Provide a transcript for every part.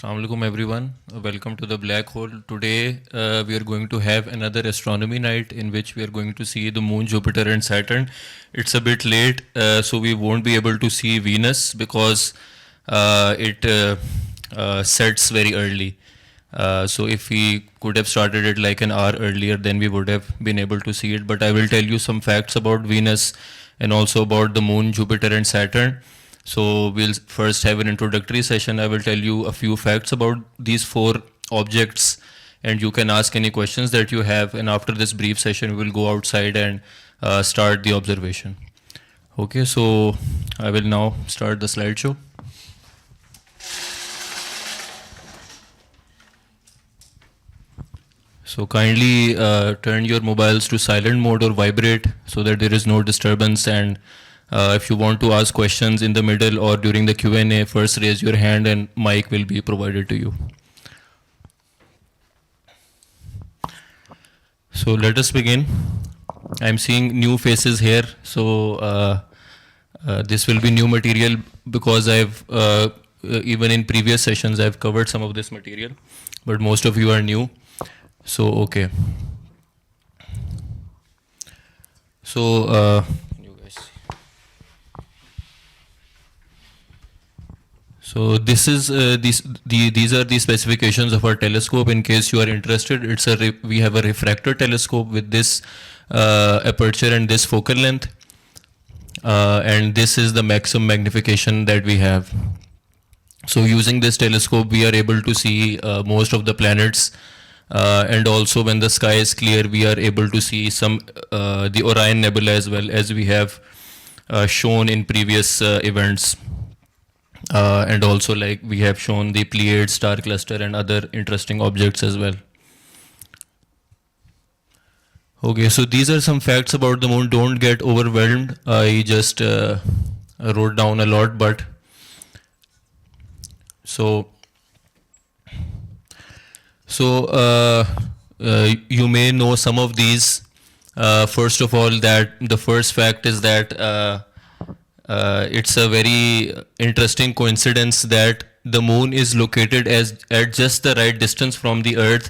Assalamu alaikum everyone. Welcome to the black hole. Today we are going to have another astronomy night in which we are going to see the moon, Jupiter and Saturn. It's a bit late, so we won't be able to see Venus because it sets very early. So if we could have started it like an hour earlier, then we would have been able to see it. But I will tell you some facts about Venus and also about the moon, Jupiter and Saturn. So we'll first have an introductory session. I will tell you a few facts about these four objects and you can ask any questions that you have. And after this brief session, we will go outside and start the observation. Okay, so I will now start the slideshow. So kindly turn your mobiles to silent mode or vibrate so that there is no disturbance, and if you want to ask questions in the middle or during the Q&A, first raise your hand and mic will be provided to you. So let us begin. I'm seeing new faces here. So this will be new material because I've even in previous sessions I've covered some of this material, but most of you are new. So okay. So you guys. So this is these are the specifications of our telescope. In case you are interested, we have a refractor telescope with this aperture and this focal length, and this is the maximum magnification that we have. So using this telescope, we are able to see most of the planets. And also when the sky is clear, we are able to see some the Orion Nebula as well, as we have shown in previous events. And also like we have shown the Pleiades star cluster and other interesting objects as well. Okay, so these are some facts about the moon. Don't get overwhelmed. I just wrote down a lot, but so you may know some of these. First of all, that the first fact is that it's a very interesting coincidence that the moon is located at just the right distance from the earth,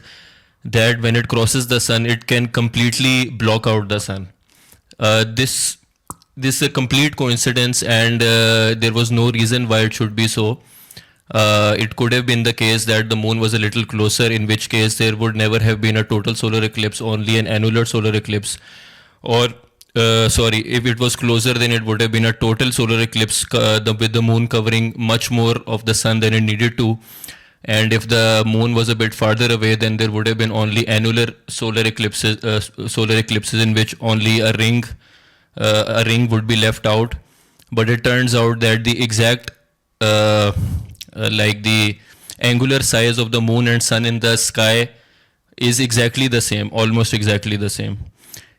that when it crosses the sun, it can completely block out the sun. This is a complete coincidence, and there was no reason why it should be so. It could have been the case that the moon was a little closer, in which case there would never have been a total solar eclipse, only an annular solar eclipse. Or, sorry, if it was closer, then it would have been a total solar eclipse with the moon covering much more of the sun than it needed to. And if the moon was a bit farther away, then there would have been only annular solar eclipses in which only a ring would be left out. But it turns out that the exact like the angular size of the moon and sun in the sky is exactly the same, almost exactly the same,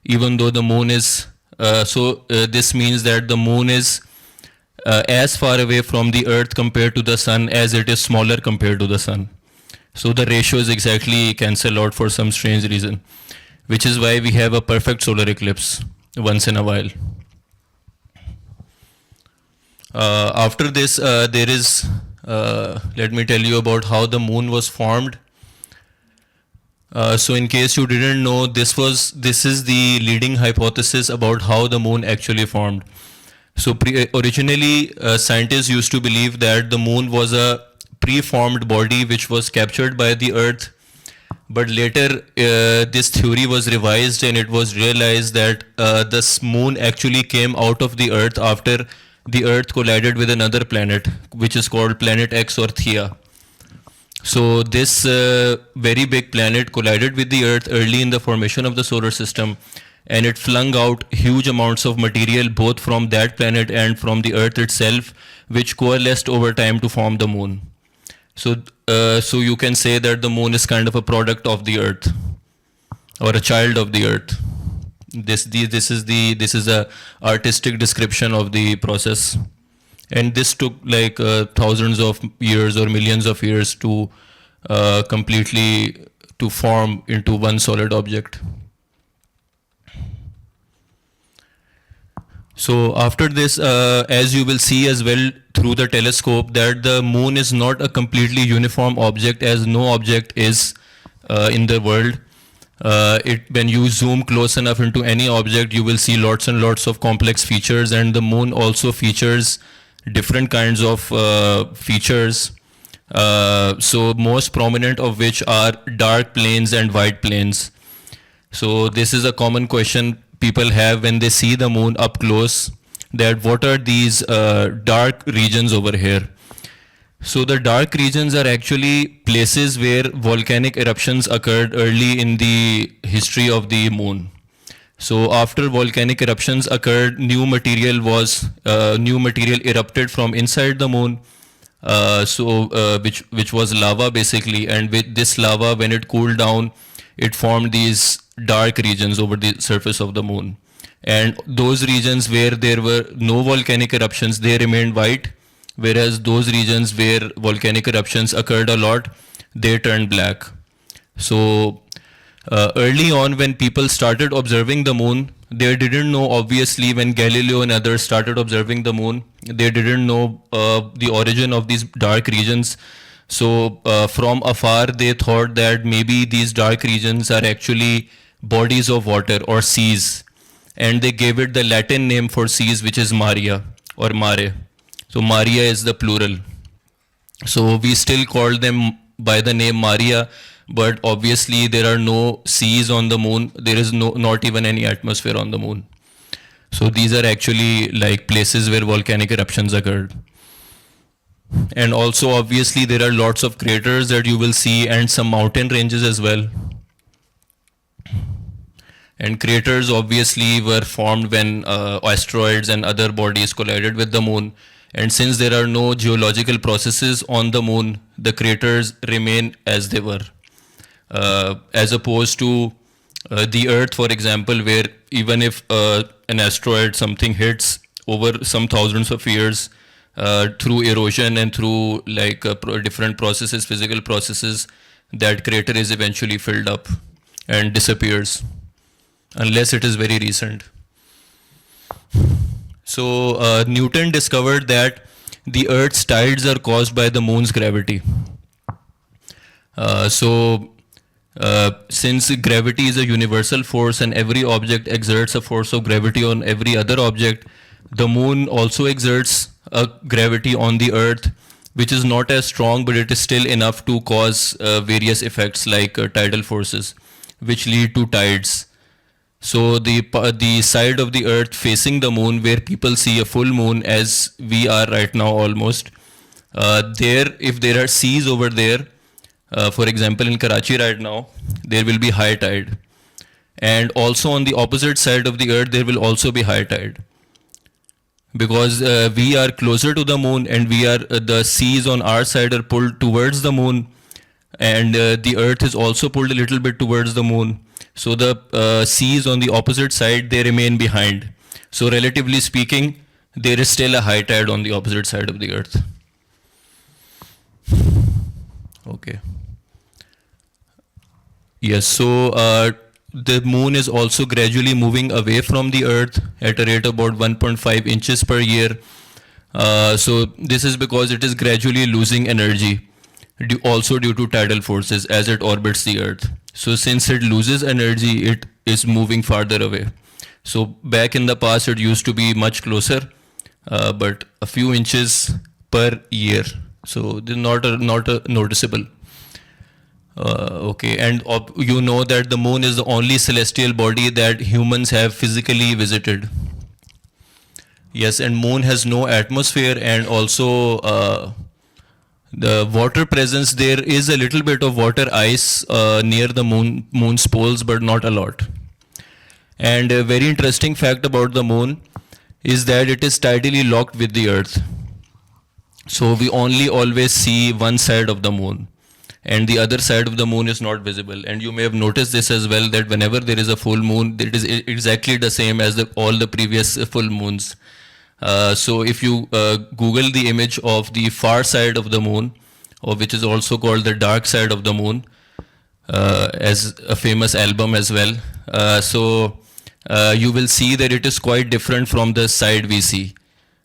even though the moon is this means that the moon is as far away from the earth compared to the sun as it is smaller compared to the sun. So the ratio is exactly cancelled out for some strange reason, which is why we have a perfect solar eclipse once in a while. After this, there is let me tell you about how the moon was formed. So in case you didn't know, this is the leading hypothesis about how the moon actually formed. So originally scientists used to believe that the moon was a preformed body which was captured by the earth, but later this theory was revised and it was realized that this moon actually came out of the earth after the earth collided with another planet, which is called planet X or Theia. So this very big planet collided with the earth early in the formation of the solar system, and it flung out huge amounts of material both from that planet and from the earth itself, which coalesced over time to form the moon. So so you can say that the moon is kind of a product of the earth, or a child of the earth. This is a artistic description of the process, and this took like thousands of years or millions of years to completely to form into one solid object. So after this, as you will see as well through the telescope, that the moon is not a completely uniform object, as no object is in the world. When you zoom close enough into any object, you will see lots and lots of complex features, and the moon also features different kinds of features. So most prominent of which are dark plains and white plains. So this is a common question people have when they see the moon up close, that what are these dark regions over here? So the dark regions are actually places where volcanic eruptions occurred early in the history of the moon. So after volcanic eruptions occurred, new material erupted from inside the moon. Which was lava basically, and with this lava, when it cooled down, it formed these dark regions over the surface of the moon. And those regions where there were no volcanic eruptions, they remained white, whereas those regions where volcanic eruptions occurred a lot, they turned black. So early on, when people started observing the moon, they didn't know, obviously, when Galileo and others started observing the moon, they didn't know the origin of these dark regions. So from afar, they thought that maybe these dark regions are actually bodies of water or seas. And they gave it the Latin name for seas, which is Maria or Mare. So Maria is the plural. So we still call them by the name Maria, but obviously there are no seas on the moon. There is not even any atmosphere on the moon. So these are actually like places where volcanic eruptions occurred. And also obviously there are lots of craters that you will see, and some mountain ranges as well. And craters obviously were formed when asteroids and other bodies collided with the moon. And since there are no geological processes on the moon, the craters remain as they were. As opposed to the Earth, for example, where even if an asteroid, something hits over some thousands of years, through erosion and through like different processes, physical processes, that crater is eventually filled up and disappears, unless it is very recent. So Newton discovered that the Earth's tides are caused by the moon's gravity. Since gravity is a universal force and every object exerts a force of gravity on every other object, the moon also exerts a gravity on the Earth, which is not as strong, but it is still enough to cause various effects like tidal forces, which lead to tides. So the side of the Earth facing the moon, where people see a full moon as we are right now almost, if there are seas over there, for example in Karachi right now, there will be high tide. And also on the opposite side of the Earth, there will also be high tide. Because we are closer to the moon, and the seas on our side are pulled towards the moon, and the Earth is also pulled a little bit towards the moon. So the seas on the opposite side, they remain behind. So relatively speaking, there is still a high tide on the opposite side of the Earth. Okay. Yes, so the moon is also gradually moving away from the Earth at a rate of about 1.5 inches per year. So this is because it is gradually losing energy, also due to tidal forces as it orbits the Earth. So since it loses energy, it is moving farther away. So back in the past, it used to be much closer, but a few inches per year. So this is not noticeable. Okay, and you know that the moon is the only celestial body that humans have physically visited. Yes, and moon has no atmosphere, and also the water presence, there is a little bit of water ice near the moon's poles, but not a lot. And a very interesting fact about the moon is that it is tidally locked with the Earth. So we only always see one side of the moon, and the other side of the moon is not visible. And you may have noticed this as well, that whenever there is a full moon, it is exactly the same as all the previous full moons. So if you Google the image of the far side of the moon, or which is also called the dark side of the moon, as a famous album as well. So you will see that it is quite different from the side we see.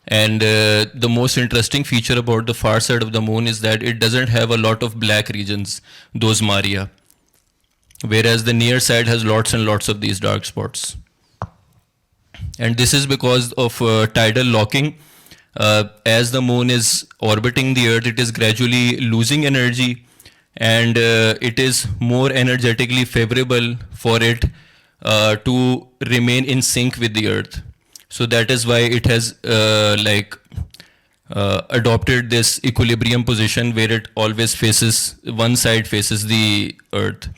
And the most interesting feature about the far side of the moon is that it doesn't have a lot of black regions, those Maria, whereas the near side has lots and lots of these dark spots. And this is because of tidal locking. As the moon is orbiting the earth, it is gradually losing energy, and it is more energetically favorable for it to remain in sync with the earth. So that is why it has adopted this equilibrium position where it always faces, one side faces the earth.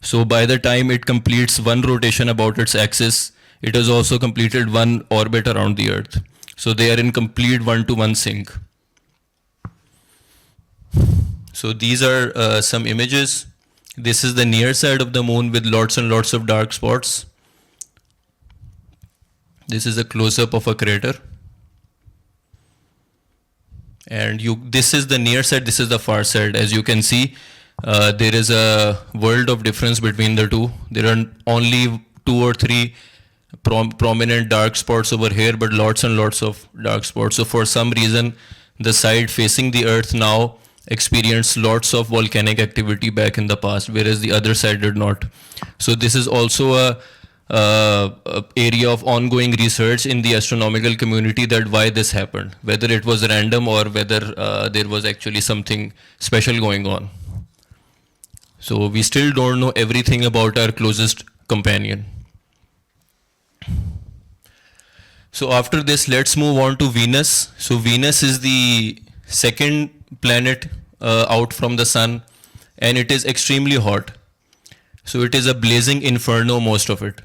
So by the time it completes one rotation about its axis, it has also completed one orbit around the earth. So they are in complete one-to-one sync. So these are some images. This is the near side of the moon with lots and lots of dark spots. This is a close-up of a crater. And this is the near side, this is the far side. As you can see, there is a world of difference between the two. There are only 2 or 3 prominent dark spots over here, but lots and lots of dark spots. So for some reason, the side facing the earth now experienced lots of volcanic activity back in the past, whereas the other side did not. So this is also a area of ongoing research in the astronomical community, that why this happened, whether it was random or whether there was actually something special going on. So we still don't know everything about our closest companion. So after this, let's move on to Venus. So Venus is the second planet out from the sun, and it is extremely hot. So it is a blazing inferno, most of it.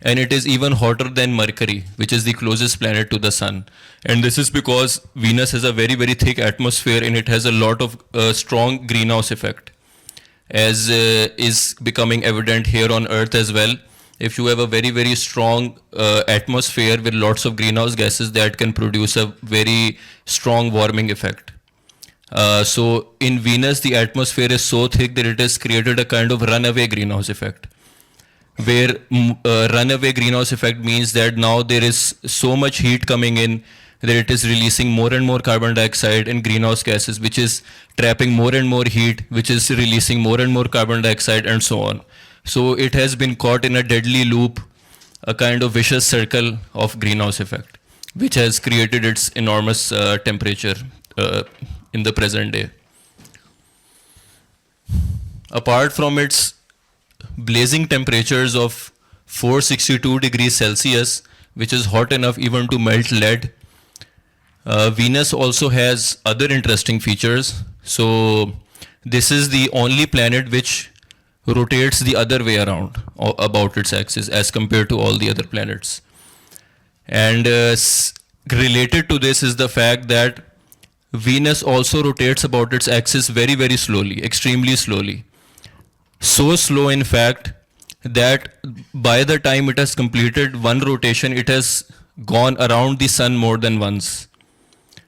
And it is even hotter than Mercury, which is the closest planet to the sun. And this is because Venus has a very, very thick atmosphere, and it has a lot of strong greenhouse effect, as is becoming evident here on Earth as well. If you have a very, very strong atmosphere with lots of greenhouse gases, that can produce a very strong warming effect. So in Venus, the atmosphere is so thick that it has created a kind of runaway greenhouse effect, where runaway greenhouse effect means that now there is so much heat coming in that it is releasing more and more carbon dioxide and greenhouse gases, which is trapping more and more heat, which is releasing more and more carbon dioxide, and so on. So it has been caught in a deadly loop, a kind of vicious circle of greenhouse effect, which has created its enormous temperature in the present day. Apart from its blazing temperatures of 462 degrees Celsius, which is hot enough even to melt lead, Venus also has other interesting features. So this is the only planet which rotates the other way around about its axis as compared to all the other planets. And related to this is the fact that Venus also rotates about its axis very, very slowly, extremely slowly. So slow, in fact, that by the time it has completed one rotation, it has gone around the sun more than once.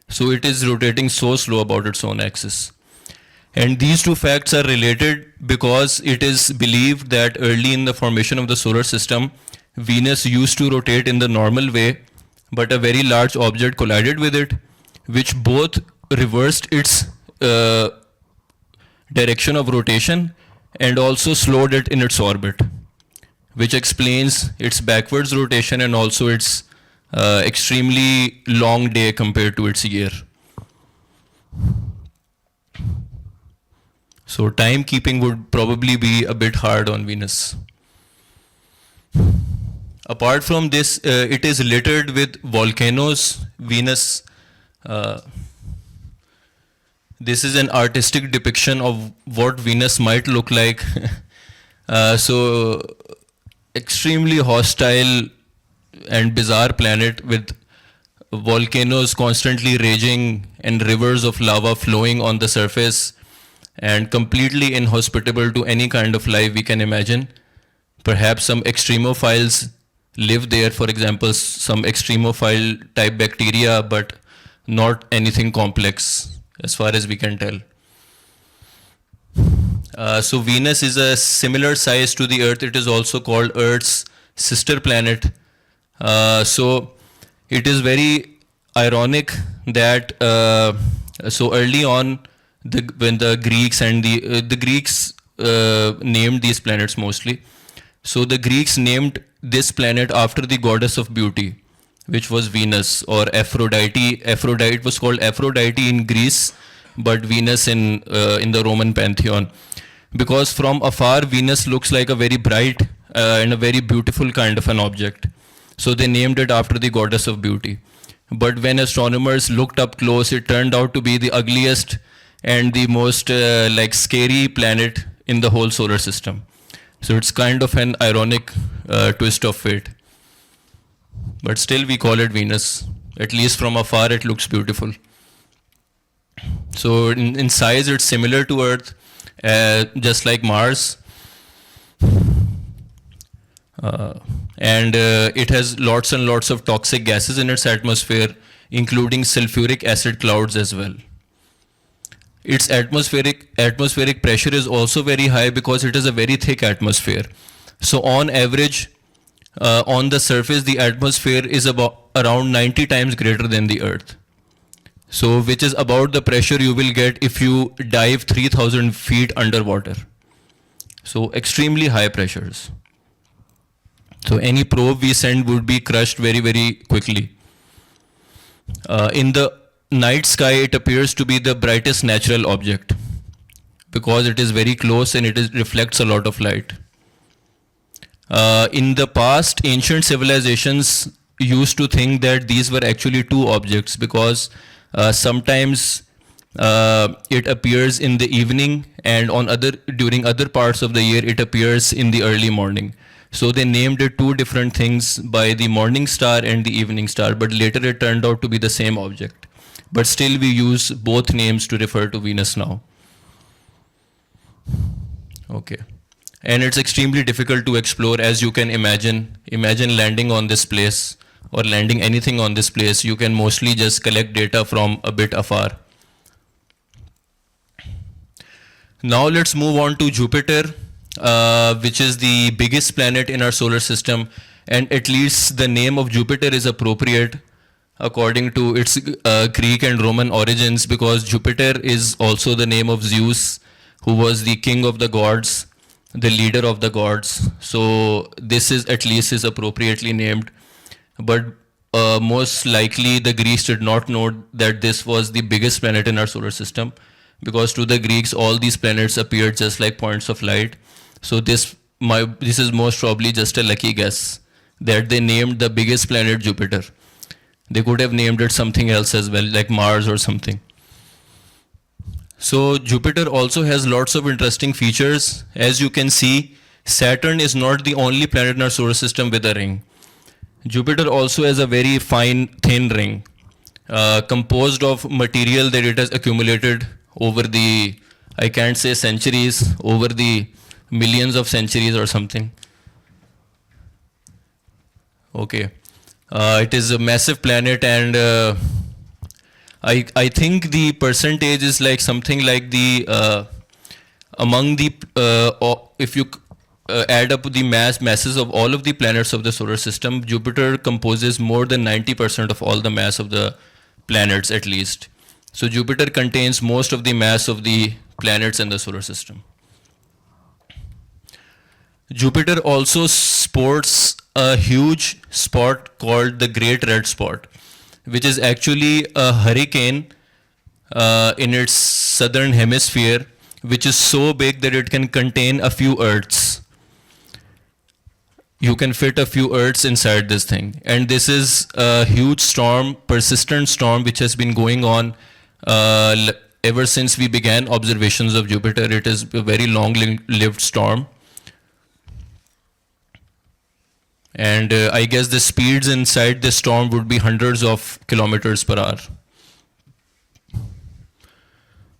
So it is rotating so slow about its own axis. And these two facts are related because it is believed that early in the formation of the solar system, Venus used to rotate in the normal way, but a very large object collided with it, which both reversed its direction of rotation and also slowed it in its orbit, which explains its backwards rotation and also its extremely long day compared to its year. So timekeeping would probably be a bit hard on Venus. Apart from this, it is littered with volcanoes. Venus, this is an artistic depiction of what Venus might look like. So extremely hostile and bizarre planet with volcanoes constantly raging and rivers of lava flowing on the surface, and completely inhospitable to any kind of life we can imagine. Perhaps some extremophiles live there, for example, some extremophile type bacteria, but not anything complex as far as we can tell. So Venus is a similar size to the Earth. It is also called Earth's sister planet. So it is very ironic that so early on, when the Greeks and the Greeks named these planets mostly. So the Greeks named this planet after the goddess of beauty, which was Venus or Aphrodite. Aphrodite was called Aphrodite in Greece, but Venus in the Roman pantheon. Because from afar, Venus looks like a very bright and a very beautiful kind of an object. So they named it after the goddess of beauty. But when astronomers looked up close, it turned out to be the ugliest and the most like scary planet in the whole solar system. So it's kind of an ironic twist of fate. But still we call it Venus. At least from afar it looks beautiful. So in size it's similar to Earth, just like Mars. And it has lots and lots of toxic gases in its atmosphere, including sulfuric acid clouds as well. Its atmospheric pressure is also very high because it is a very thick atmosphere. So on average, on the surface, the atmosphere is about around 90 times greater than the Earth. So which is about the pressure you will get if you dive 3,000 feet underwater. So extremely high pressures. So any probe we send would be crushed very, very quickly. In the night sky, it appears to be the brightest natural object because it is very close and it reflects a lot of light. In the past, ancient civilizations used to think that these were actually two objects because sometimes it appears in the evening, and during other parts of the year it appears in the early morning. So they named it two different things by the morning star and the evening star, but later it turned out to be the same object. But still we use both names to refer to Venus now. Okay. And it's extremely difficult to explore, as you can imagine. Imagine landing on this place or landing anything on this place. You can mostly just collect data from a bit afar. Now let's move on to Jupiter, which is the biggest planet in our solar system, and at least the name of Jupiter is appropriate according to its Greek and Roman origins, because Jupiter is also the name of Zeus, who was the king of the gods, the leader of the gods. So this is at least is appropriately named, but most likely the Greeks did not know that this was the biggest planet in our solar system, because to the Greeks all these planets appeared just like points of light. So this is most probably just a lucky guess that they named the biggest planet Jupiter. They could have named it something else as well, like Mars or something. So Jupiter also has lots of interesting features. As you can see, Saturn is not the only planet in our solar system with a ring. Jupiter also has a very fine, thin ring, composed of material that it has accumulated over the, I can't say centuries, over the millions of centuries or something. Okay. It is a massive planet, and I think the percentage is like something like the among the if you add up the masses of all of the planets of the solar system, Jupiter composes more than 90% of all the mass of the planets at least. So Jupiter contains most of the mass of the planets in the solar system. Jupiter also sports a huge spot called the Great Red Spot, which is actually a hurricane in its southern hemisphere, which is so big that it can contain a few Earths. You can fit a few Earths inside this thing. And this is a huge storm, persistent storm, which has been going on ever since we began observations of Jupiter. It is a very long-lived storm. And I guess the speeds inside this storm would be hundreds of kilometers per hour.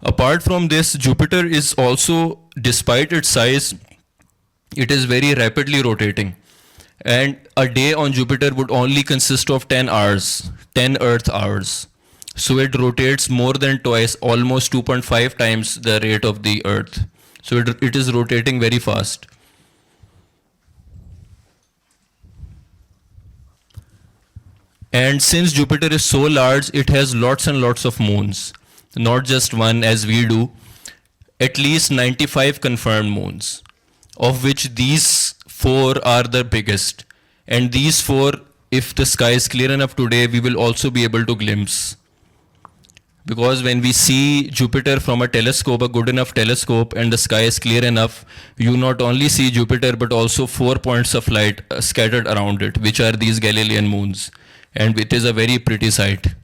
Apart from this, Jupiter is also, despite its size, it is very rapidly rotating. And a day on Jupiter would only consist of 10 hours, 10 Earth hours. So it rotates more than twice, almost 2.5 times the rate of the Earth. So it is rotating very fast. And since Jupiter is so large, it has lots and lots of moons, not just one as we do, at least 95 confirmed moons, of which these four are the biggest. And these four, if the sky is clear enough today, we will also be able to glimpse. Because when we see Jupiter from a telescope, a good enough telescope, and the sky is clear enough, you not only see Jupiter but also 4 points of light scattered around it, which are these Galilean moons. And it is a very pretty sight.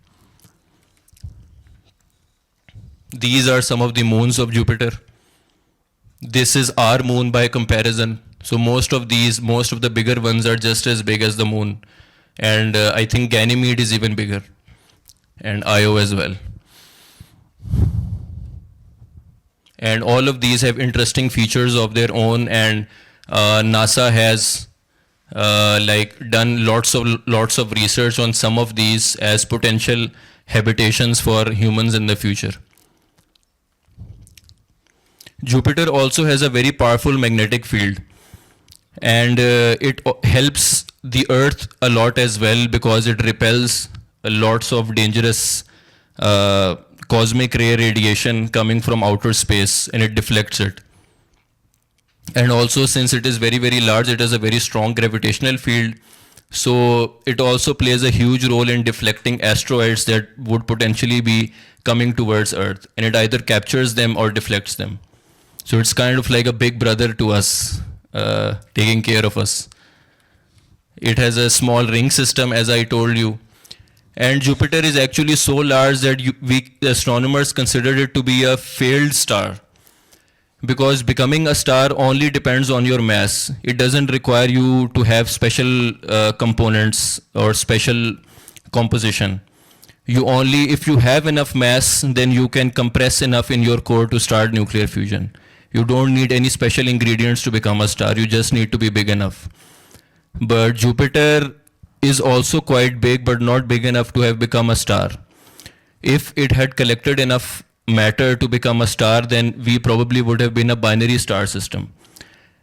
These are some of the moons of Jupiter. This is our moon by comparison. So most of the bigger ones are just as big as the moon. And I think Ganymede is even bigger. And Io as well. And all of these have interesting features of their own, and NASA has done lots of research on some of these as potential habitations for humans in the future. Jupiter also has a very powerful magnetic field, and it helps the Earth a lot as well, because it repels lots of dangerous cosmic ray radiation coming from outer space, and it deflects it. And also, since it is very, very large, it has a very strong gravitational field. So it also plays a huge role in deflecting asteroids that would potentially be coming towards Earth, and it either captures them or deflects them. So it's kind of like a big brother to us, taking care of us. It has a small ring system, as I told you. And Jupiter is actually so large that we astronomers considered it to be a failed star, because becoming a star only depends on your mass. It doesn't require you to have special components or special composition. If you have enough mass, then you can compress enough in your core to start nuclear fusion. You don't need any special ingredients to become a star. You just need to be big enough. But Jupiter is also quite big, but not big enough to have become a star. If it had collected enough matter to become a star, then we probably would have been a binary star system.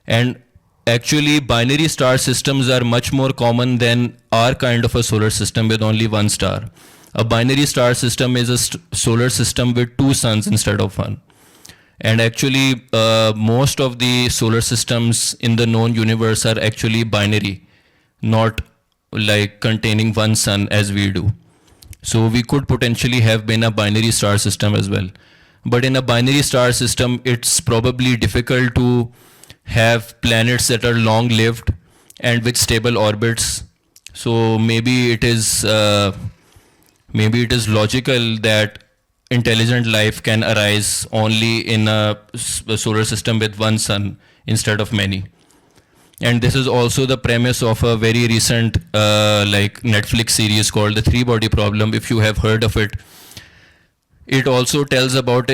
And actually, binary star systems are much more common than our kind of a solar system with only one star. A binary star system is a solar system with two suns instead of one. And actually, most of the solar systems in the known universe are actually binary, not like containing one sun as we do. So we could potentially have been a binary star system as well. But in a binary star system, it's probably difficult to have planets that are long-lived and with stable orbits. So maybe it is logical that intelligent life can arise only in a solar system with one sun instead of many. And this is also the premise of a very recent Netflix series called The Three-Body Problem, if you have heard of it. It also tells about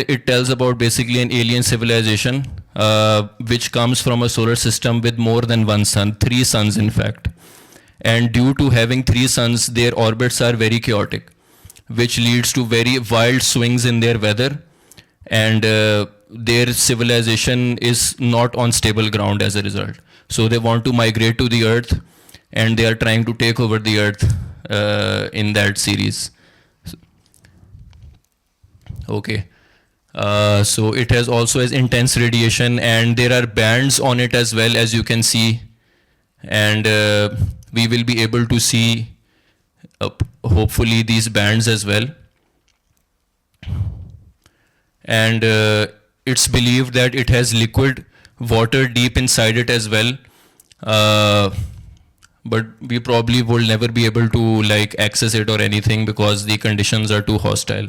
basically an alien civilization which comes from a solar system with more than one sun, three suns in fact. And due to having three suns, their orbits are very chaotic, which leads to very wild swings in their weather, and their civilization is not on stable ground as a result. So they want to migrate to the Earth, and they are trying to take over the Earth in that series. Okay. So it has intense radiation, and there are bands on it as well, as you can see. And we will be able to see hopefully these bands as well. And it's believed that it has liquid water deep inside it as well. But we probably will never be able to access it or anything, because the conditions are too hostile.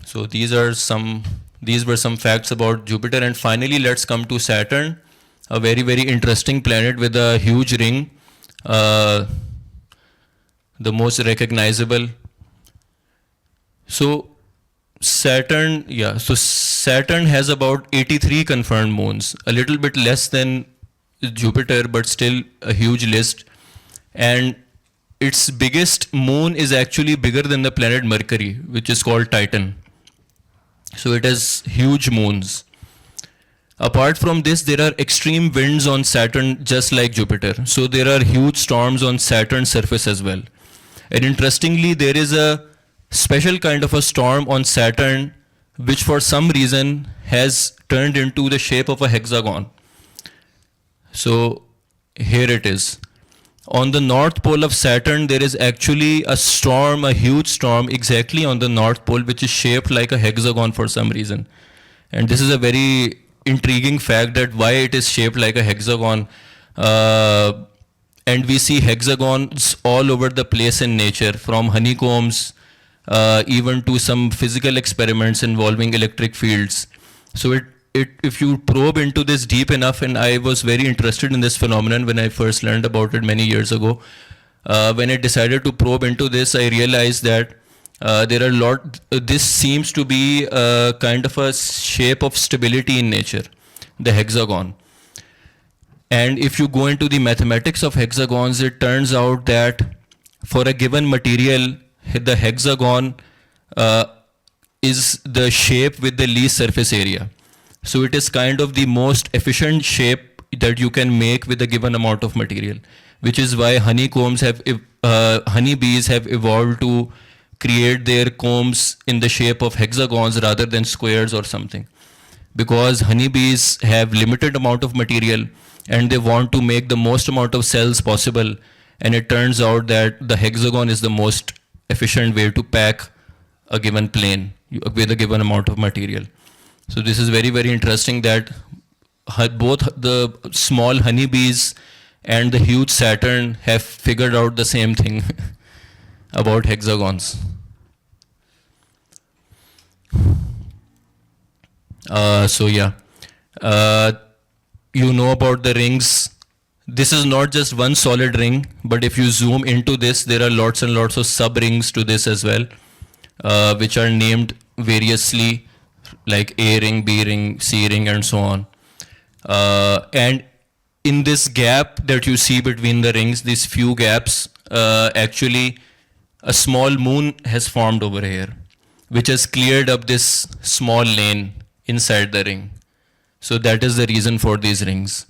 So these were some facts about Jupiter. And finally, let's come to Saturn, a very, very interesting planet with a huge ring, the most recognizable. So Saturn has about 83 confirmed moons, a little bit less than Jupiter, but still a huge list. And its biggest moon is actually bigger than the planet Mercury, which is called Titan. So it has huge moons. Apart from this, there are extreme winds on Saturn just like Jupiter. So there are huge storms on Saturn's surface as well. And interestingly, there is a special kind of a storm on Saturn which for some reason has turned into the shape of a hexagon. So here it is. On the north pole of Saturn, there is actually a storm, a huge storm, exactly on the north pole, which is shaped like a hexagon for some reason. And this is a very intriguing fact that why it is shaped like a hexagon. And we see hexagons all over the place in nature, from honeycombs even to some physical experiments involving electric fields. So if you probe into this deep enough, and I was very interested in this phenomenon when I first learned about it many years ago. When I decided to probe into this, I realized that there are a lot. This seems to be a kind of a shape of stability in nature, the hexagon. And if you go into the mathematics of hexagons, it turns out that for a given material, the hexagon is the shape with the least surface area. So it is kind of the most efficient shape that you can make with a given amount of material, which is why honeybees have evolved to create their combs in the shape of hexagons rather than squares or something. Because honeybees have limited amount of material and they want to make the most amount of cells possible, and it turns out that the hexagon is the most efficient way to pack a given plane with a given amount of material. So this is very, very interesting that both the small honeybees and the huge Saturn have figured out the same thing about hexagons. So yeah, you know about the rings. This is not just one solid ring, but if you zoom into this, there are lots and lots of sub rings to this as well, which are named variously, like A ring, B ring, C ring, and so on. And in this gap that you see between the rings, these few gaps, actually a small moon has formed over here, which has cleared up this small lane inside the ring. So that is the reason for these rings.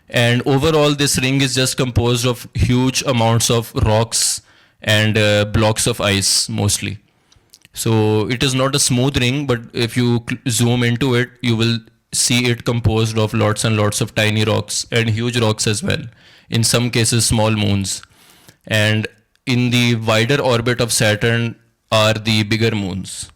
And overall, this ring is just composed of huge amounts of rocks and blocks of ice mostly. So it is not a smooth ring, but if you zoom into it, you will see it composed of lots and lots of tiny rocks and huge rocks as well. In some cases, small moons. And in the wider orbit of Saturn are the bigger moons.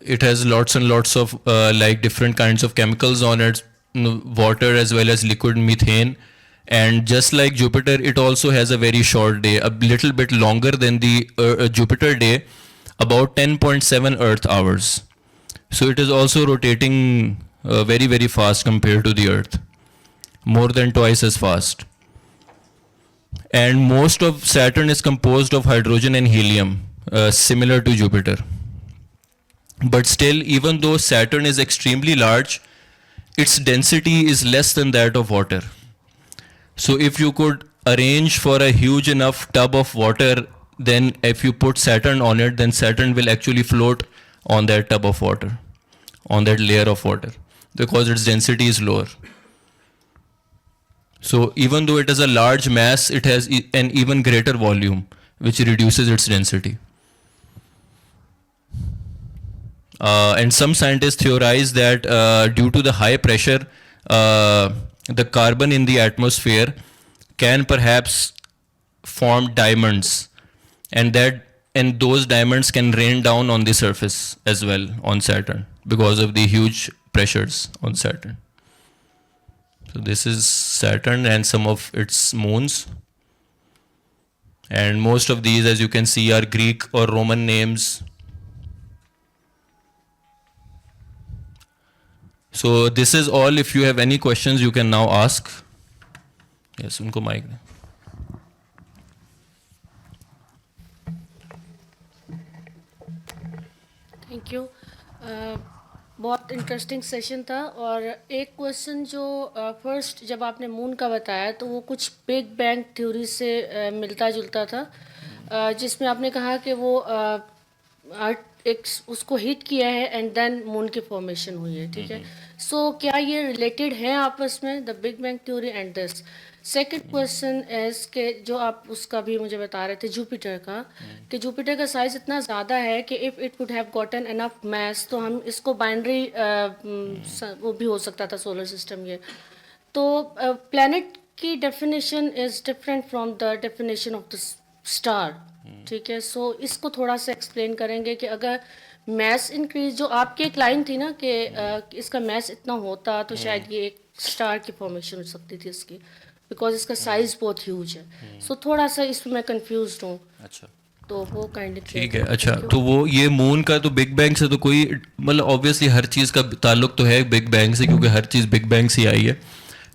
It has lots and lots of like different kinds of chemicals on it, water as well as liquid methane. And just like Jupiter, it also has a very short day, a little bit longer than the Jupiter day, about 10.7 Earth hours. So it is also rotating very, very fast compared to the Earth, more than twice as fast. And most of Saturn is composed of hydrogen and helium, similar to Jupiter. But still, even though Saturn is extremely large, its density is less than that of water. So if you could arrange for a huge enough tub of water, then if you put Saturn on it, then Saturn will actually float on that tub of water, on that layer of water, because its density is lower. So even though it has a large mass, it has an even greater volume, which reduces its density. And some scientists theorize that due to the high pressure, the carbon in the atmosphere can perhaps form diamonds, and those diamonds can rain down on the surface as well on Saturn because of the huge pressures on Saturn. So this is Saturn and some of its moons. And most of these, as you can see, are Greek or Roman names. So this is all. If you have any questions, you can now ask. Yes, unko mic. Thank you. बहुत interesting session था. और एक question जो first जब आपने moon का बताया तो वो कुछ बिग बैंग थ्योरी से मिलता जुलता था. जिसमें आपने कहा कि वो एक उसको हिट किया है एंड देन मून की फॉर्मेशन हुई है, ठीक है। सो क्या ये रिलेटेड है आपस में, the big bang theory and this? Second question is के जो आप उसका भी मुझे बता रहे थे जुपिटर का, कि जुपिटर का साइज इतना ज़्यादा है कि if it would have gotten enough mass तो हम इसको बाइनरी वो भी हो सकता था सोलर सिस्टम ये। तो प्लैनेट की definition is different from the definition of the star, ठीक है। सो इसको थोड़ा सा एक्सप्लेन करेंगे कि अगर मैस इंक्रीज, जो आपकी एक लाइन थी ना कि इसका मैस इतना होता तो शायद ये एक स्टार की फॉर्मेशन हो सकती थी इसकी, बिकॉज इसका साइज बहुत ह्यूज है। सो थोड़ा सा इसमें मैं कंफ्यूज हूँ, अच्छा तो वो काइंडली ठीक है। अच्छा तो वो ये मून का तो बिग बैंग से तो कोई मतलब ऑब्वियसली हर चीज़ का ताल्लुक तो है बिग बैंग से, क्योंकि हर चीज़ बिग बैंग से आई है,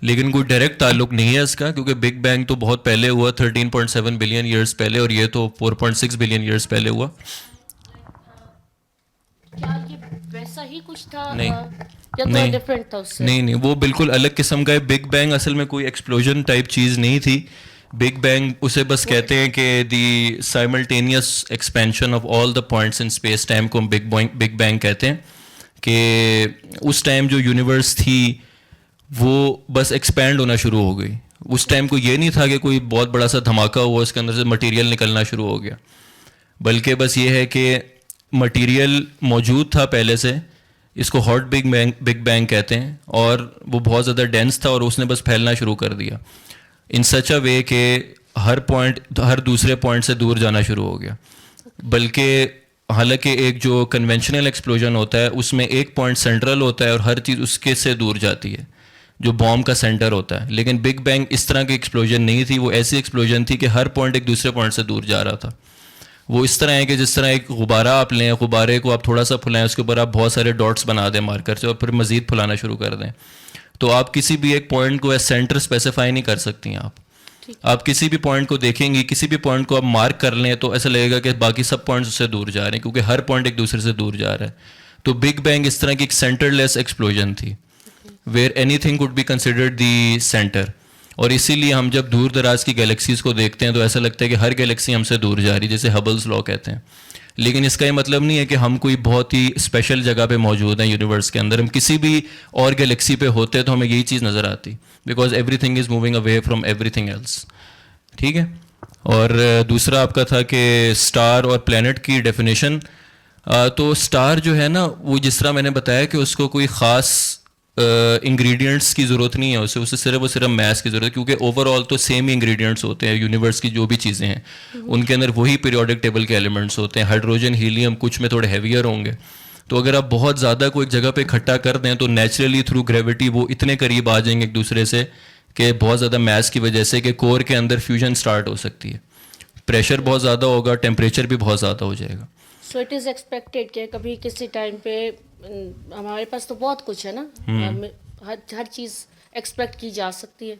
लेकिन कोई डायरेक्ट ताल्लुक नहीं है इसका, क्योंकि बिग बैंग तो बहुत पहले हुआ 13.7 बिलियन ईयर्स पहले, और ये तो 4.6 बिलियन ईयर्स पहले हुआ। क्या ये वैसा ही कुछ था नहीं या थोड़ा नहीं डिफरेंट था उससे? नहीं नहीं, वो बिल्कुल अलग किस्म का है। बिग बैंग असल में कोई एक्सप्लोजन टाइप चीज़ नहीं थी। बिग बैंग उसे बस कहते हैं कि the simultaneous expansion of all the points in space time को हम बिग बैंग कहते हैं। कि उस टाइम जो यूनिवर्स थी वो बस एक्सपैंड होना शुरू हो गई। उस टाइम को ये नहीं था कि कोई बहुत बड़ा सा धमाका हुआ, उसके अंदर से मटेरियल निकलना शुरू हो गया, बल्कि बस ये है कि मटेरियल मौजूद था पहले से, इसको हॉट बिग बैंग कहते हैं, और वो बहुत ज़्यादा डेंस था और उसने बस फैलना शुरू कर दिया इन सच अ वे कि हर दूसरे पॉइंट से दूर जाना शुरू हो गया। बल्कि हालांकि एक जो कन्वेंशनल एक्सप्लोजन होता है उसमें एक पॉइंट सेंट्रल होता है और हर चीज़ उसके से दूर जाती है, जो बॉम्ब का सेंटर होता है। लेकिन बिग बैंग इस तरह की एक्सप्लोजन नहीं थी, वो ऐसी एक्सप्लोजन थी कि हर पॉइंट एक दूसरे पॉइंट से दूर जा रहा था। वो इस तरह है कि जिस तरह एक गुब्बारा आप लें, गुब्बारे को आप थोड़ा सा फुलाएं, उसके ऊपर आप बहुत सारे डॉट्स बना दें मार्कर से, और फिर मज़ीद फुलाना शुरू कर दें, तो आप किसी भी एक पॉइंट को सेंटर स्पेसिफाई नहीं कर सकती हैं। आप किसी भी पॉइंट को देखेंगी, किसी भी पॉइंट को आप मार्क कर लें तो ऐसा लगेगा कि बाकी सब पॉइंट्स उससे दूर जा रहे हैं, क्योंकि हर पॉइंट एक दूसरे से दूर जा रहा है। तो बिग बैंग इस तरह की एक सेंटरलेस एक्सप्लोजन थी, wear anything could be considered the centre. और इसीलिए हम जब दूर दराज की गैलेक्सीज को देखते हैं तो ऐसा लगता है कि हर गैलेक्सी हमसे दूर जा रही है, जैसे हबल्स लॉ कहते हैं। लेकिन इसका ये मतलब नहीं है कि हम कोई बहुत ही स्पेशल जगह पे मौजूद हैं यूनिवर्स के अंदर। हम किसी भी और गैलेक्सी पे होते तो हमें यही चीज़ नज़र आती, because everything is moving away from everything else, ठीक है। और दूसरा आपका था कि स्टार और प्लैनेट की डेफिनेशन। तो स्टार जो है ना, वो जिस तरह मैंने बताया कि उसको कोई ख़ास इंग्रेडिएंट्स की ज़रूरत नहीं है, उसे सिर्फ और सिर्फ मैथ्स की ज़रूरत है, क्योंकि ओवरऑल तो सेम ही इंग्रेडिएंट्स होते हैं यूनिवर्स की जो भी चीज़ें हैं उनके अंदर वही पीरियोडिक टेबल के एलिमेंट्स होते हैं। हाइड्रोजन, हीलियम, कुछ में थोड़े हैवियर होंगे। तो अगर आप बहुत ज़्यादा को एक जगह पे इकट्ठा कर दें तो नेचुरली थ्रू ग्रेविटी वो इतने करीब आ जाएंगे एक दूसरे से कि बहुत ज़्यादा मैस की वजह से कि कोर के अंदर फ्यूजन स्टार्ट हो सकती है। प्रेशर बहुत ज़्यादा होगा, टेम्परेचर भी बहुत ज़्यादा हो जाएगा। सो इट इज़ एक्सपेक्टेड कि कभी किसी टाइम पे हमारे पास तो बहुत कुछ है ना, हर चीज़ एक्सपेक्ट की जा सकती है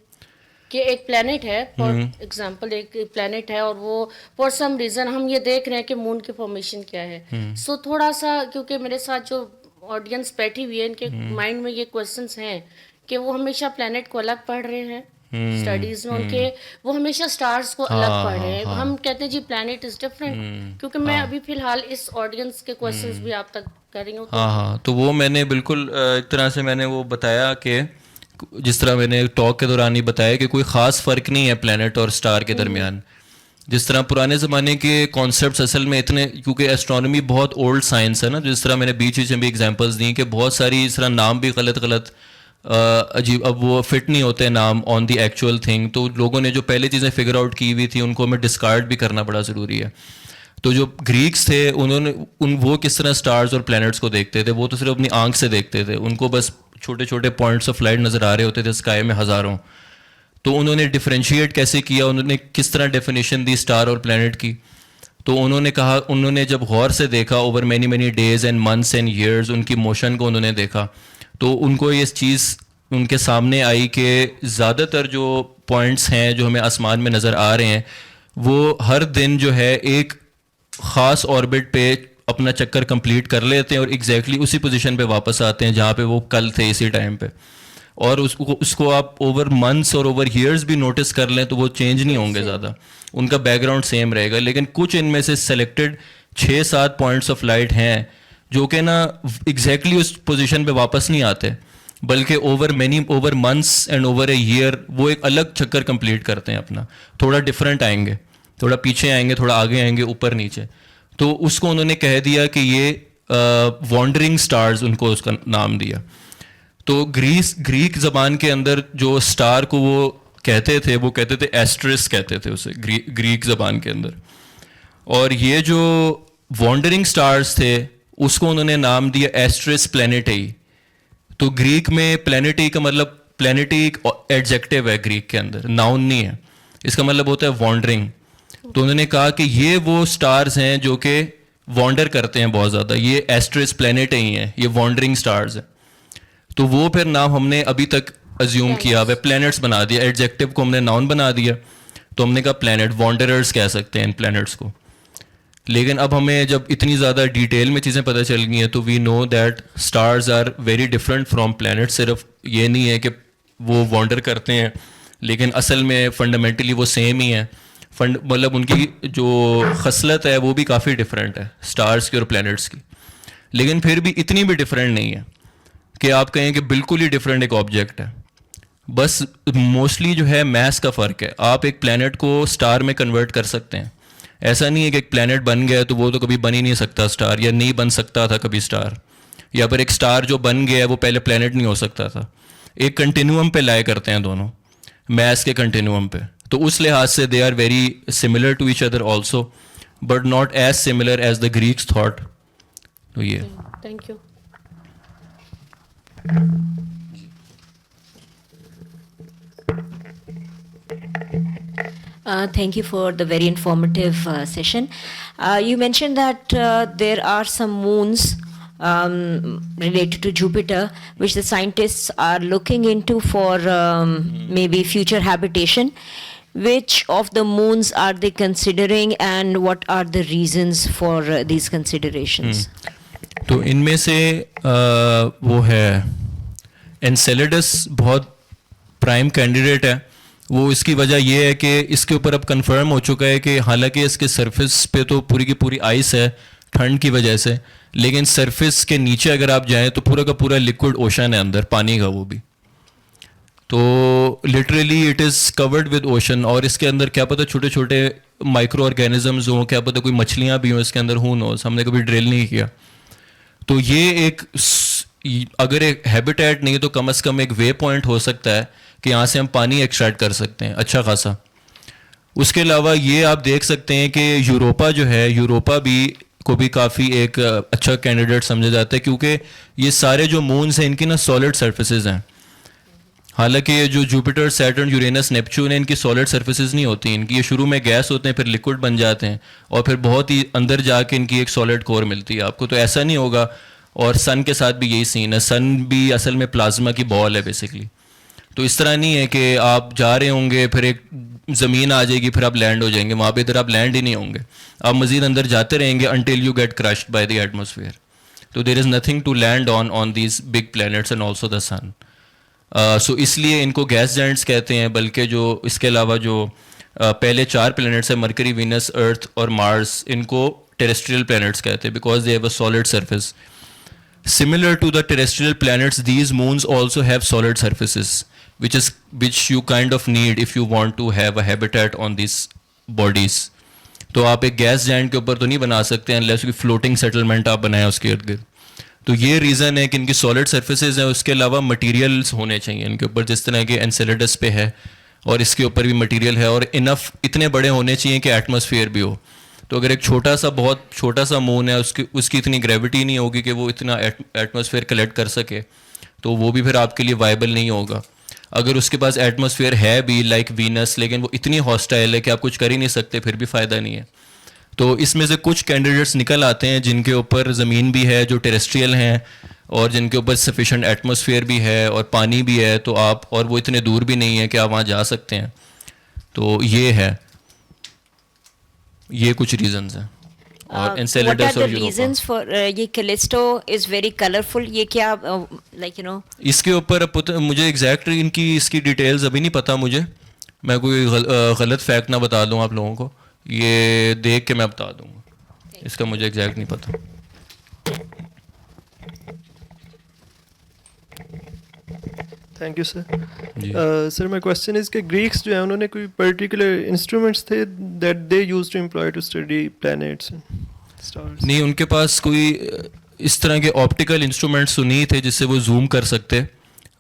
कि एक प्लेनेट है, फॉर एग्जांपल एक प्लेनेट है और वो फॉर सम रीज़न हम ये देख रहे हैं कि मून की फॉर्मेशन क्या है। सो थोड़ा सा, क्योंकि मेरे साथ जो ऑडियंस बैठी हुई है इनके माइंड में ये क्वेश्चंस हैं कि वो हमेशा प्लेनेट को अलग पढ़ रहे हैं स्टडीज में उनके, वो हमेशा स्टार्स को अलग पढ़ रहे हैं। हम कहते हैं जी प्लेनेट इज डिफरेंट, क्योंकि मैं अभी फिलहाल इस ऑडियंस के क्वेश्चंस भी आप तक कर रही हूँ। तो वो मैंने बिल्कुल एक तरह से मैंने वो बताया कि जिस तरह मैंने टॉक के दौरान ही बताया कि कोई ख़ास फ़र्क नहीं है प्लेनेट और स्टार के दरमियान। जिस तरह पुराने ज़माने के कॉन्सेप्ट्स असल में इतने, क्योंकि एस्ट्रोनॉमी बहुत ओल्ड साइंस है ना, जिस तरह मैंने बीच बीच में भी एग्जांपल्स दी कि बहुत सारी इस तरह नाम भी गलत अजीब, अब वो फिट नहीं होते नाम ऑन दी एक्चुअल थिंग। तो लोगों ने जो पहले चीज़ें फिगर आउट की हुई थी उनको हमें डिस्कार्ड भी करना बड़ा ज़रूरी है। तो जो ग्रीक्स थे उन्होंने वो किस तरह स्टार्स और प्लैनेट्स को देखते थे, वो तो सिर्फ अपनी आंख से देखते थे, उनको बस छोटे छोटे पॉइंट्स ऑफ लाइट नज़र आ रहे होते थे स्काई में हज़ारों। तो उन्होंने डिफ्रेंशिएट कैसे किया, उन्होंने किस तरह डेफिनेशन दी स्टार और प्लैनेट की। तो उन्होंने कहा, उन्होंने जब गौर से देखा over many many days and months and years, उनकी मोशन को उन्होंने देखा, तो उनको ये चीज़ उनके सामने आई कि ज़्यादातर जो पॉइंट्स हैं जो हमें आसमान में नज़र आ रहे हैं वो हर दिन जो है एक ख़ास ऑर्बिट पे अपना चक्कर कंप्लीट कर लेते हैं और एग्जैक्टली उसी पोजीशन पे वापस आते हैं जहाँ पे वो कल थे इसी टाइम पे। और उसको आप ओवर मंथ्स और ओवर ईयर्स भी नोटिस कर लें तो वो चेंज नहीं होंगे ज़्यादा, उनका बैकग्राउंड सेम रहेगा। लेकिन कुछ इनमें से सेलेक्टेड 6-7 पॉइंट्स ऑफ लाइट हैं जो कि ना एग्जैक्टली उस पोजीशन पे वापस नहीं आते, बल्कि over months and over a year वो एक अलग चक्कर कंप्लीट करते हैं अपना, थोड़ा डिफरेंट आएंगे, थोड़ा पीछे आएंगे, थोड़ा आगे आएंगे, ऊपर नीचे। तो उसको उन्होंने कह दिया कि ये वॉन्डरिंग स्टार्स, उनको उसका नाम दिया। तो ग्रीक ज़बान के अंदर जो स्टार को वो कहते थे एस्ट्रिस कहते थे उसे, ग्रीक ज़बान के अंदर। और ये जो वॉन्डरिंग स्टार्स थे उसको उन्होंने नाम दिया एस्ट्रिस प्लैनेटेई। तो ग्रीक में प्लैनेटेई का मतलब, प्लैनेटेई एक एडजेक्टिव है ग्रीक के अंदर, नाउन नहीं है, इसका मतलब होता है वॉन्डरिंग। तो उन्होंने कहा कि ये वो स्टार्स हैं जो कि वॉन्डर करते हैं बहुत ज़्यादा, ये एस्ट्रिस प्लैनेटेई हैं, ये वॉन्डरिंग स्टार्स हैं। तो वो फिर नाम हमने अभी तक अज्यूम किया हुआ, प्लैनेट्स बना दिया, एडजेक्टिव को हमने नाउन बना दिया, तो हमने कहा प्लैनेट, वॉन्डरर्स कह सकते हैं इन प्लैनेट्स को। लेकिन अब हमें जब इतनी ज़्यादा डिटेल में चीज़ें पता चल गई हैं तो we know that stars are very different from planet. सिर्फ ये नहीं है कि वो वॉन्डर करते हैं, लेकिन असल में फंडामेंटली वो सेम ही है। मतलब उनकी जो खसलत है वो भी काफ़ी डिफरेंट है स्टार्स की और प्लैनेट्स की, लेकिन फिर भी इतनी भी डिफरेंट नहीं है कि आप कहें कि बिल्कुल ही डिफरेंट एक ऑब्जेक्ट है। बस मोस्टली जो है मैस का फ़र्क है। आप एक प्लैनेट को स्टार में कन्वर्ट कर सकते हैं, ऐसा नहीं है कि एक प्लैनेट बन गया तो वो तो कभी बन ही नहीं सकता स्टार, या नहीं बन सकता था कभी स्टार, या फिर एक स्टार जो बन गया है वो पहले प्लैनेट नहीं हो सकता था। एक कंटिन्यूम पे लाया करते हैं दोनों, मैस के कंटिन्यूम पे। तो उस लिहाज से they are very similar to each other also, but not as similar as the Greeks thought. तो ये thank you. Thank you for the very informative session. You mentioned that there are some moons related to Jupiter, which the scientists are looking into for maybe future habitation. Which of the moons are they considering, and what are the reasons for these considerations? तो इनमें से वो है Enceladus बहुत prime candidate है। वो इसकी वजह ये है कि इसके ऊपर अब कंफर्म हो चुका है कि हालांकि इसके सरफेस पे तो पूरी की पूरी आइस है ठंड की वजह से, लेकिन सरफेस के नीचे अगर आप जाएं तो पूरा का पूरा लिक्विड ओशन है अंदर, पानी का वो भी। तो literally it is covered with ocean, और इसके अंदर क्या पता छोटे छोटे माइक्रो ऑर्गेनिजम्स हों, क्या पता कोई मछलियाँ भी हों इसके अंदर, हू नोस, हमने कभी ड्रिल नहीं किया। तो ये एक अगर एक हैबिटेट नहीं तो कम से कम एक वे पॉइंट हो सकता है कि यहाँ से हम पानी एक्सट्रैक्ट कर सकते हैं अच्छा खासा। उसके अलावा ये आप देख सकते हैं कि यूरोपा जो है, यूरोपा भी को भी काफ़ी एक अच्छा कैंडिडेट समझा जाता है, क्योंकि ये सारे जो मून्स हैं इनकी ना सॉलिड सर्फेसिज हैं। हालांकि ये जो जुपिटर, सैटर्न, यूरेनस, नेपच्यून है, इनकी सॉलिड सर्फेसिज नहीं होती, इनकी ये शुरू में गैस होते हैं, फिर लिक्विड बन जाते हैं, और फिर बहुत ही अंदर जाके इनकी एक सॉलिड कोर मिलती है आपको। तो ऐसा नहीं होगा, और सन के साथ भी यही सीन है, सन भी असल में प्लाज्मा की बॉल है बेसिकली। तो इस तरह नहीं है कि आप जा रहे होंगे फिर एक ज़मीन आ जाएगी फिर आप लैंड हो जाएंगे, वहाँ पे इधर आप लैंड ही नहीं होंगे, आप मज़ीद अंदर जाते रहेंगे until you get crushed by the atmosphere. तो there is nothing to land on these big planets and also the sun. So इसलिए इनको गैस जायंट्स कहते हैं। बल्कि जो इसके अलावा जो पहले 4 प्लैनेट्स हैं, मरकरी, वीनस, अर्थ और मार्स, इनको टेरेस्ट्रियल प्लैनेट्स कहते हैं because they have a solid surface. Similar to the terrestrial planets, these moons also have solid surfaces, which you kind of need if you want to have a habitat on these bodies. तो आप एक gas giant के ऊपर तो नहीं बना सकते unless कोई फ्लोटिंग सेटलमेंट आप बनाएं उसके इर्द गिर्द। तो ये रीज़न है कि इनकी सॉलिड सर्फेसेज हैं। उसके अलावा मटेरियल्स होने चाहिए इनके ऊपर, जिस तरह के एनसेलेडस पे है और इसके ऊपर भी मटेरियल है, और इनफ इतने बड़े होने चाहिए कि एटमॉस्फेयर भी हो। तो अगर एक छोटा सा, बहुत छोटा सा मून है, उसकी इतनी ग्रेविटी नहीं होगी कि वो इतना एटमॉस्फेयर कलेक्ट कर सके, तो वो भी फिर आपके लिए वायबल नहीं होगा। अगर उसके पास एटमॉस्फेयर है भी लाइक वीनस, लेकिन वो इतनी हॉस्टाइल है कि आप कुछ कर ही नहीं सकते, फिर भी फ़ायदा नहीं है। तो इसमें से कुछ कैंडिडेट्स निकल आते हैं जिनके ऊपर ज़मीन भी है, जो टेरेस्ट्रियल हैं, और जिनके ऊपर सफिशेंट एटमॉस्फेयर भी है और पानी भी है, तो आप, और वो इतने दूर भी नहीं है कि आप वहाँ जा सकते हैं। तो ये है, ये कुछ रीज़न्स हैं। और what Enceladus are और the यूरोपा। reasons for ये Callisto is very colorful? ये क्या like you know? इसके ऊपर अब मुझे एग्जैक्ट इनकी इसकी डिटेल्स अभी नहीं पता मुझे, मैं कोई गलत फैक्ट ना बता दूं आप लोगों को, ये देख के मैं बता दूंगा, इसका मुझे एग्जैक्ट नहीं पता। Thank you sir. जी। सर माय क्वेश्चन इज कि ग्रीक्स जो है उन्होंने कोई पर्टिकुलर इंस्ट्रूमेंट्स थे that they used to employ to study planets and stars? नहीं, उनके पास कोई इस तरह के ऑप्टिकल इंस्ट्रूमेंट्स तो नहीं थे जिससे वो जूम कर सकते,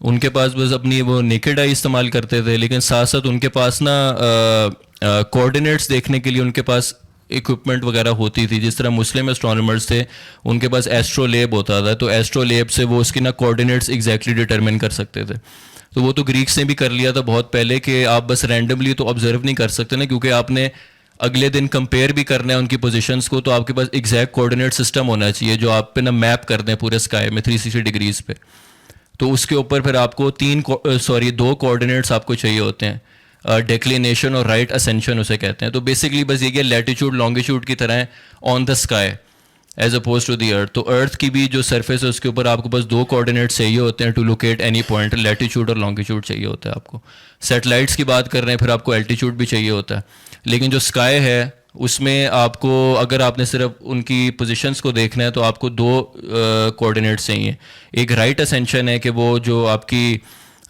उनके पास बस अपनी वो नेकेड आई इस्तेमाल करते थे, लेकिन साथ साथ उनके पास ना कोऑर्डिनेट्स देखने के लिए उनके पास इक्विपमेंट वगैरह होती थी। जिस तरह मुस्लिम एस्ट्रोनॉमर्स थे उनके पास एस्ट्रोलेब होता था, तो एस्ट्रोलेब से वो उसकी ना कोऑर्डिनेट्स एग्जैक्टली डिटरमिन कर सकते थे। तो वो तो ग्रीक्स ने भी कर लिया था बहुत पहले कि आप बस रैंडमली तो ऑब्जर्व नहीं कर सकते ना, क्योंकि आपने अगले दिन कंपेयर भी करना है उनकी पोजीशंस को, तो आपके पास एग्जैक्ट कोऑर्डिनेट सिस्टम होना चाहिए जो आप पे ना मैप कर दें पूरे स्काई में 360 डिग्रीज पे। तो उसके ऊपर फिर आपको दो कोऑर्डिनेट्स आपको चाहिए होते हैं, डेक्लिनेशन और राइट असेंशन उसे कहते हैं। तो बेसिकली बस ये लैटिट्यूड लॉन्गिट्यूड की तरह on the sky as opposed to the earth. तो अर्थ की भी जो सरफेस है उसके ऊपर आपको बस दो कोऑर्डिनेट्स चाहिए होते हैं to locate any point, latitude और लॉन्गिट्यूड चाहिए होता है आपको। सैटेलाइट्स की बात कर रहे हैं फिर आपको एल्टीट्यूड भी चाहिए होता है, लेकिन जो स्काई है उसमें आपको अगर आपने सिर्फ उनकी पोजीशंस को देखना है तो आपको दो कोऑर्डिनेट्स चाहिए। एक राइट असेंशन है कि वो जो आपकी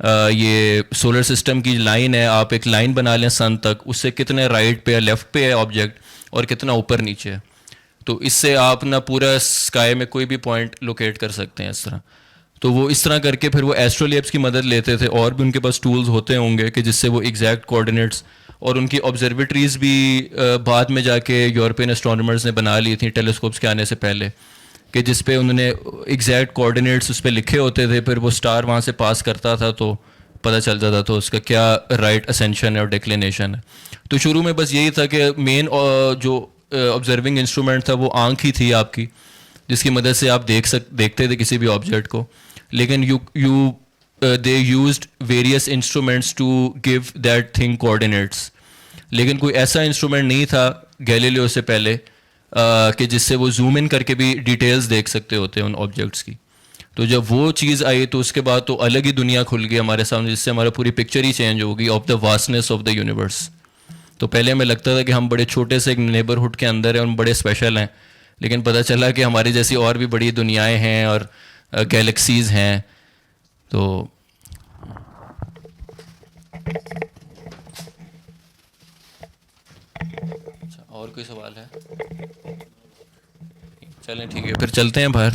ये सोलर सिस्टम की लाइन है, आप एक लाइन बना लें सन तक, उससे कितने राइट पे या लेफ्ट पे है ऑब्जेक्ट और कितना ऊपर नीचे है, तो इससे आप ना पूरा स्काई में कोई भी पॉइंट लोकेट कर सकते हैं इस तरह। तो वो इस तरह करके फिर वो एस्ट्रोलेब्स की मदद लेते थे, और भी उनके पास टूल्स होते होंगे कि जिससे वो एग्जैक्ट कोऑर्डिनेट्स, और उनकी ऑब्जर्वेटरीज भी बाद में जाके यूरोपियन एस्ट्रोनॉमर्स ने बना ली थी टेलीस्कोप्स के आने से पहले, कि जिस पे उन्होंने एग्जैक्ट कोऑर्डिनेट्स उस पर लिखे होते थे, फिर वो स्टार वहाँ से पास करता था तो पता चल जाता था उसका क्या राइट असेंशन है और डिक्लिनेशन है। तो शुरू में बस यही था कि मेन जो ऑब्जर्विंग इंस्ट्रूमेंट था वो आँख ही थी आपकी, जिसकी मदद से आप देखते थे किसी भी ऑब्जेक्ट को। लेकिन they used various instruments to give that thing coordinates, लेकिन कोई ऐसा इंस्ट्रूमेंट नहीं था गैलीलियो से पहले कि जिससे वो जूम इन करके भी डिटेल्स देख सकते होते हैं उन ऑब्जेक्ट्स की। तो जब वो चीज़ आई तो उसके बाद तो अलग ही दुनिया खुल गई हमारे सामने, जिससे हमारा पूरी पिक्चर ही चेंज हो गई of the vastness of the universe. तो पहले हमें लगता था कि हम बड़े छोटे से एक नेबरहुड के अंदर हैं और हम बड़े स्पेशल हैं, लेकिन पता चला कि हमारी जैसी और भी बड़ी दुनियाएं हैं और गैलेक्सीज़ हैं। तो अच्छा, और कोई सवाल है? चलें ठीक है, फिर चलते हैं बाहर।